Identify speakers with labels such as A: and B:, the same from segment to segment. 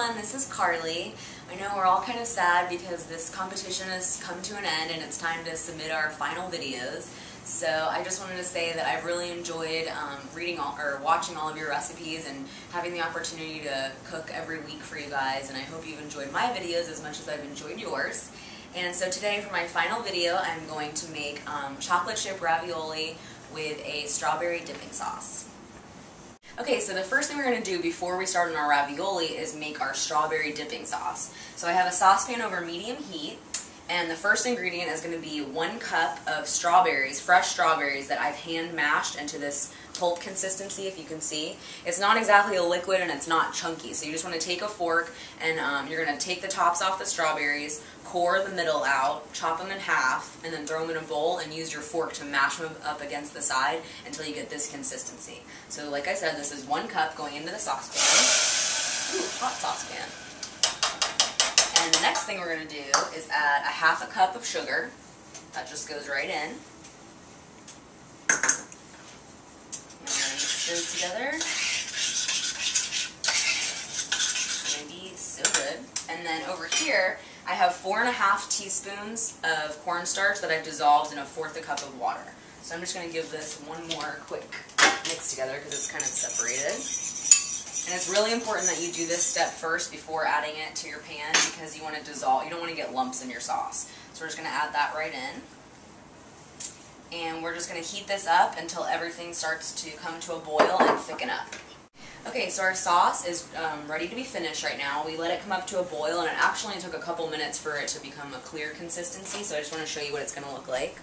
A: everyone, this is Carly. I know we're all kind of sad because this competition has come to an end and it's time to submit our final videos. So I just wanted to say that I've really enjoyed watching all of your recipes and having the opportunity to cook every week for you guys, and I hope you've enjoyed my videos as much as I've enjoyed yours. And so today for my final video I'm going to make chocolate chip ravioli with a strawberry dipping sauce. Okay, so the first thing we're going to do before we start on our ravioli is make our strawberry dipping sauce. So I have a saucepan over medium heat, and the first ingredient is going to be 1 cup of strawberries, fresh strawberries that I've hand mashed into this pulp consistency, if you can see. It's not exactly a liquid and it's not chunky, so you just want to take a fork and you're going to take the tops off the strawberries, core the middle out, chop them in half, and then throw them in a bowl and use your fork to mash them up against the side until you get this consistency. So like I said, this is 1 cup going into the saucepan. Ooh, hot saucepan. And the next thing we're going to do is add a 1/2 cup of sugar. That just goes right in. And we're going to mix those together. It's going to be so good. And then over here, I have 4½ teaspoons of cornstarch that I've dissolved in a 1/4 cup of water. So I'm just going to give this one more quick mix together because it's kind of separated. And it's really important that you do this step first before adding it to your pan because you want to dissolve. You don't want to get lumps in your sauce. So we're just going to add that right in. And we're just going to heat this up until everything starts to come to a boil and thicken up. Okay, so our sauce is ready to be finished right now. We let it come up to a boil, and it actually took a couple minutes for it to become a clear consistency, so I just want to show you what it's going to look like.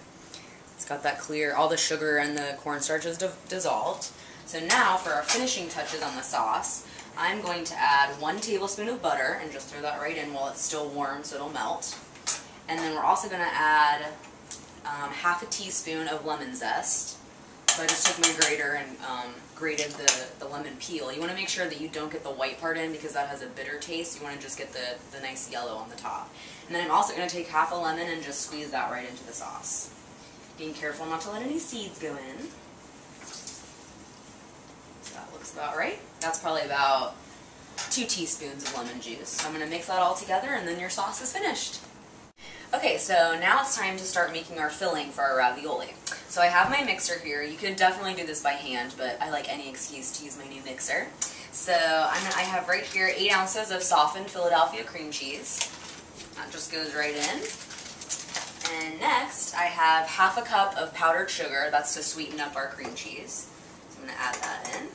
A: It's got that clear, all the sugar and the cornstarch is dissolved. So now for our finishing touches on the sauce, I'm going to add 1 tablespoon of butter and just throw that right in while it's still warm so it'll melt. And then we're also going to add 1/2 teaspoon of lemon zest. So I just took my grater and grated the lemon peel. You want to make sure that you don't get the white part in because that has a bitter taste. You want to just get the nice yellow on the top. And then I'm also going to take 1/2 lemon and just squeeze that right into the sauce. Being careful not to let any seeds go in. So that looks about right. That's probably about 2 teaspoons of lemon juice. So I'm going to mix that all together and then your sauce is finished. Okay, so now it's time to start making our filling for our ravioli. So I have my mixer here. You could definitely do this by hand, but I like any excuse to use my new mixer. So I have right here 8 ounces of softened Philadelphia cream cheese. That just goes right in. And next I have 1/2 cup of powdered sugar. That's to sweeten up our cream cheese. So I'm going to add that in.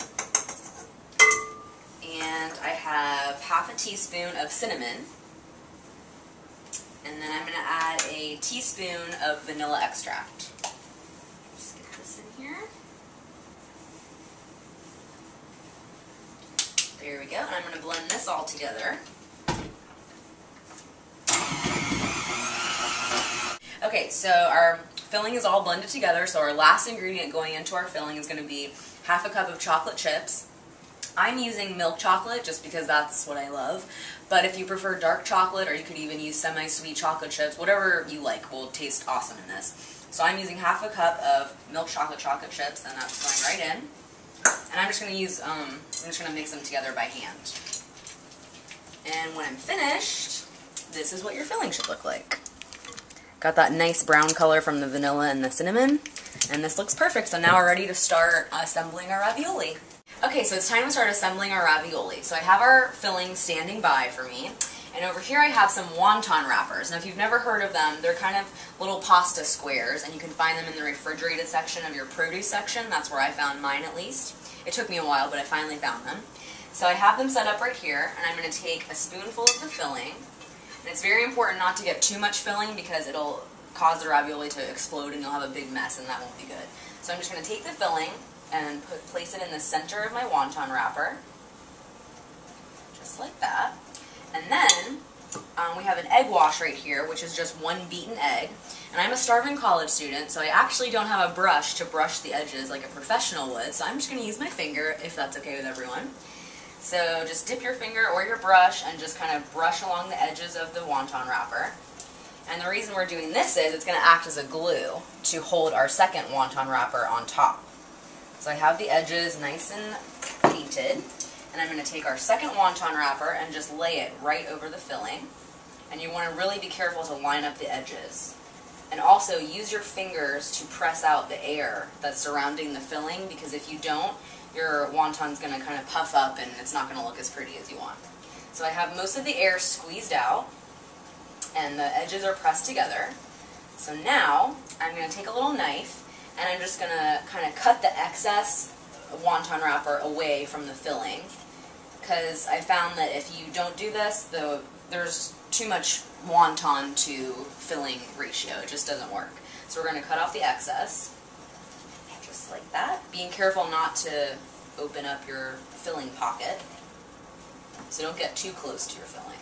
A: And I have 1/2 teaspoon of cinnamon. And then I'm going to add a teaspoon of vanilla extract. Just get this in here. There we go. And I'm going to blend this all together. Okay, so our filling is all blended together. So our last ingredient going into our filling is going to be 1/2 cup of chocolate chips. I'm using milk chocolate just because that's what I love, but if you prefer dark chocolate, or you could even use semi-sweet chocolate chips, whatever you like will taste awesome in this. So I'm using 1/2 cup of milk chocolate chips, and that's going right in. And I'm just going to use, I'm just going to mix them together by hand. And when I'm finished, this is what your filling should look like. Got that nice brown color from the vanilla and the cinnamon, and this looks perfect. So now we're ready to start assembling our ravioli. Okay, so it's time to start assembling our ravioli. So I have our filling standing by for me, and over here I have some wonton wrappers. Now if you've never heard of them, they're kind of little pasta squares, and you can find them in the refrigerated section of your produce section. That's where I found mine, at least. It took me a while, but I finally found them. So I have them set up right here, and I'm going to take a spoonful of the filling. And it's very important not to get too much filling because it'll cause the ravioli to explode and you'll have a big mess, and that won't be good. So I'm just going to take the filling and place it in the center of my wonton wrapper, just like that. And then we have an egg wash right here, which is just 1 beaten egg. And I'm a starving college student, so I actually don't have a brush to brush the edges like a professional would, so I'm just going to use my finger if that's okay with everyone. So just dip your finger or your brush and just kind of brush along the edges of the wonton wrapper. And the reason we're doing this is it's going to act as a glue to hold our second wonton wrapper on top. So I have the edges nice and painted, And I'm going to take our second wonton wrapper and just lay it right over the filling. And you want to really be careful to line up the edges. And also use your fingers to press out the air that's surrounding the filling, because if you don't, your wonton's going to kind of puff up and it's not going to look as pretty as you want. So I have most of the air squeezed out and the edges are pressed together. So now I'm going to take a little knife and I'm just going to kind of cut the excess wonton wrapper away from the filling, because I found that if you don't do this, there's too much wonton to filling ratio. It just doesn't work. So we're going to cut off the excess, just like that, being careful not to open up your filling pocket, so don't get too close to your filling.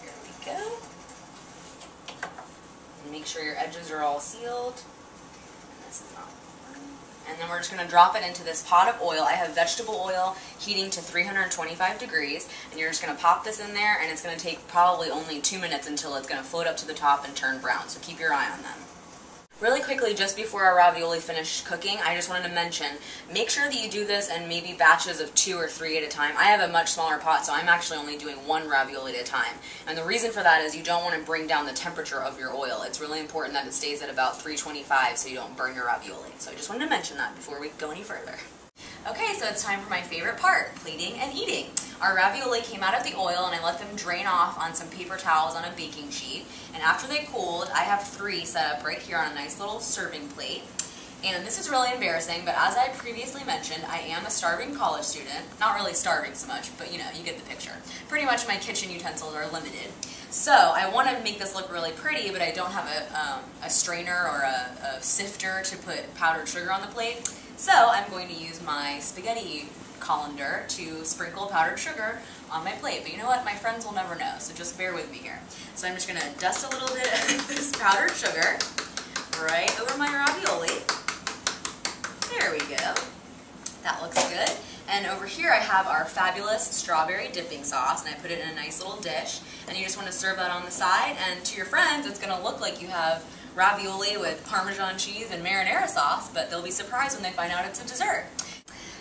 A: Here we go. And make sure your edges are all sealed. And this is not. And then we're just going to drop it into this pot of oil. I have vegetable oil heating to 325 degrees, and you're just going to pop this in there, and it's going to take probably only 2 minutes until it's going to float up to the top and turn brown, so keep your eye on them. Really quickly, just before our ravioli finish cooking, I just wanted to mention, make sure that you do this in maybe batches of 2 or 3 at a time. I have a much smaller pot, so I'm actually only doing 1 ravioli at a time. And the reason for that is you don't want to bring down the temperature of your oil. It's really important that it stays at about 325 so you don't burn your ravioli. So I just wanted to mention that before we go any further. Okay, so it's time for my favorite part, plating and eating. Our ravioli came out of the oil and I let them drain off on some paper towels on a baking sheet. And after they cooled, I have 3 set up right here on a nice little serving plate. And this is really embarrassing, but as I previously mentioned, I am a starving college student. Not really starving so much, but you know, you get the picture. Pretty much my kitchen utensils are limited. So I want to make this look really pretty, but I don't have a strainer or a sifter to put powdered sugar on the plate. So I'm going to use my spaghetti colander to sprinkle powdered sugar on my plate. But you know what? My friends will never know, so just bear with me here. So I'm just going to dust a little bit of this powdered sugar right over my ravioli. There we go. That looks good. And over here I have our fabulous strawberry dipping sauce, and I put it in a nice little dish. And you just want to serve that on the side, and to your friends it's going to look like you have ravioli with Parmesan cheese and marinara sauce, but they'll be surprised when they find out it's a dessert.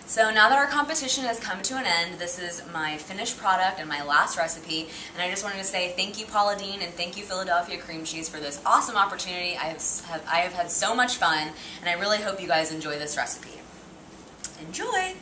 A: So now that our competition has come to an end, this is my finished product and my last recipe, and I just wanted to say thank you, Paula Deen, and thank you, Philadelphia Cream Cheese, for this awesome opportunity. I have had so much fun, and I really hope you guys enjoy this recipe. Enjoy!